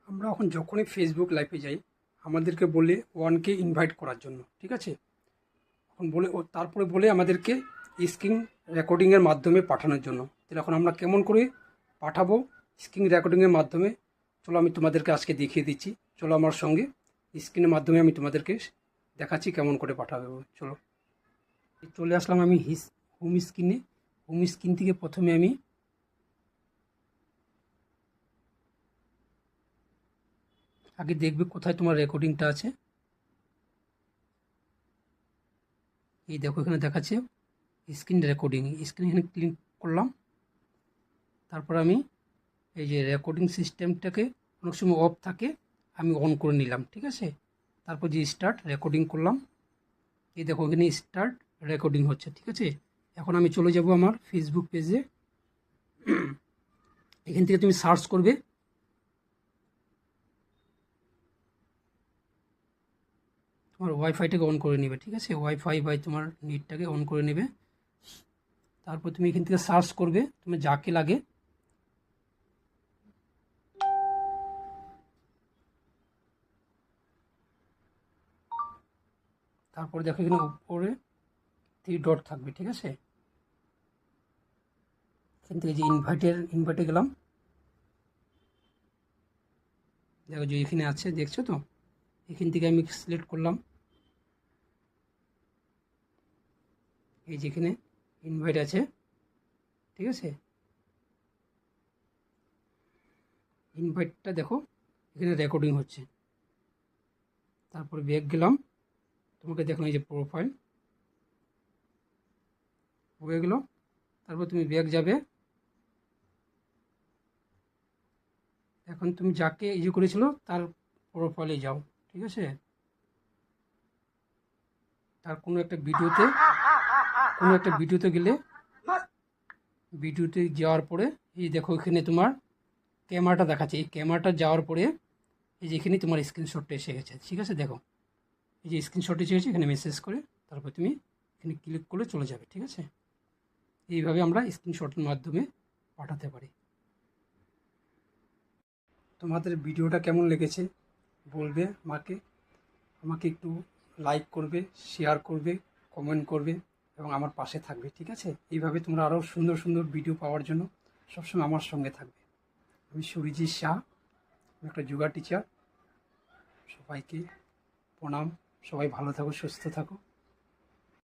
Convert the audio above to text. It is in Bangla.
আমরা এখন যখনই ফেসবুক লাইভে যাই আমাদেরকে বলে ওয়ানকে ইনভাইট করার জন্য, ঠিক আছে। এখন বলে তারপরে বলে আমাদেরকে স্ক্রিন রেকর্ডিংয়ের মাধ্যমে পাঠানোর জন্য। তাহলে এখন আমরা কেমন করে পাঠাবো স্ক্রিন রেকর্ডিংয়ের মাধ্যমে, চলো আমি তোমাদেরকে আজকে দেখিয়ে দিচ্ছি। চলো আমার সঙ্গে, স্ক্রিনের মাধ্যমে আমি তোমাদেরকে দেখাচ্ছি কেমন করে পাঠাবো। চলো, চলে আসলাম আমি হোম স্ক্রিনে। হোম স্ক্রিন থেকে প্রথমে আমি আগে দেখবে কোথায় তোমার রেকর্ডিংটা আছে। এই দেখো এখানে দেখাচ্ছে স্ক্রিন রেকর্ডিং। স্ক্রিন এখানে ক্লিক করলাম। তারপর আমি এই যে রেকর্ডিং সিস্টেমটাকে অনেক সময় অফ থাকে, আমি অন করে নিলাম, ঠিক আছে। তারপর যে স্টার্ট রেকর্ডিং করলাম। এই দেখো এখানে স্টার্ট রেকর্ডিং হচ্ছে, ঠিক আছে। এখন আমি চলে যাব আমার ফেসবুক পেজে। এখান থেকে তুমি সার্চ করবে তোমার ওয়াইফাইটাকে অন করে নেবে, ঠিক আছে। ওয়াইফাই বা তোমার নেটটাকে অন করে নেবে। তারপর তুমি এখান থেকে সার্চ করবে তুমি যাকে লাগে। তারপরে দেখো এখানে উপরে 3 ডট থাকবে, ঠিক আছে। এখান থেকে যে ইনভাইটে গেলাম। দেখো যে এখানে আছে, দেখছো তো। এখান থেকে আমি সিলেক্ট করলাম এই যেখানে ইনভাইট আছে, ঠিক আছে। ইনভাইটটা দেখো এখানে রেকর্ডিং হচ্ছে। তারপরে ব্যাক গেলাম, তোমাকে দেখো এই যে প্রোফাইল হয়ে গেল। তারপর তুমি ব্যাক যাবে। এখন তুমি যাকে ইয়ে করেছিল তার প্রোফাইলে যাও, ঠিক আছে। তার কোনো একটা ভিডিওতে গেলে ভিডিওতে যাওয়ার পরে এই দেখো এখানে তোমার ক্যামেরাটা দেখাচ্ছে। এই ক্যামেরাটা যাওয়ার পরে এই যে এখানে তোমার স্ক্রিনশটটা এসে গেছে, ঠিক আছে। দেখো এই যে স্ক্রিনশট এসে গেছে, এখানে মেসেজ করে তারপর তুমি এখানে ক্লিক করলে চলে যাবে, ঠিক আছে। এইভাবে আমরা স্ক্রিনশটের মাধ্যমে পাঠাতে পারি। তোমাদের ভিডিওটা কেমন লেগেছে বলবে আমাকে একটু লাইক করবে, শেয়ার করবে, কমেন্ট করবে এবং আমার পাশে থাকবে, ঠিক আছে। এইভাবে তোমরা আরও সুন্দর সুন্দর ভিডিও পাওয়ার জন্য সবসময় আমার সঙ্গে থাকবে। আমি সুরিজিৎ শাহ, আমি একটা যোগা টিচার। সবাইকে প্রণাম। সবাই ভালো থাকো, সুস্থ থাকো।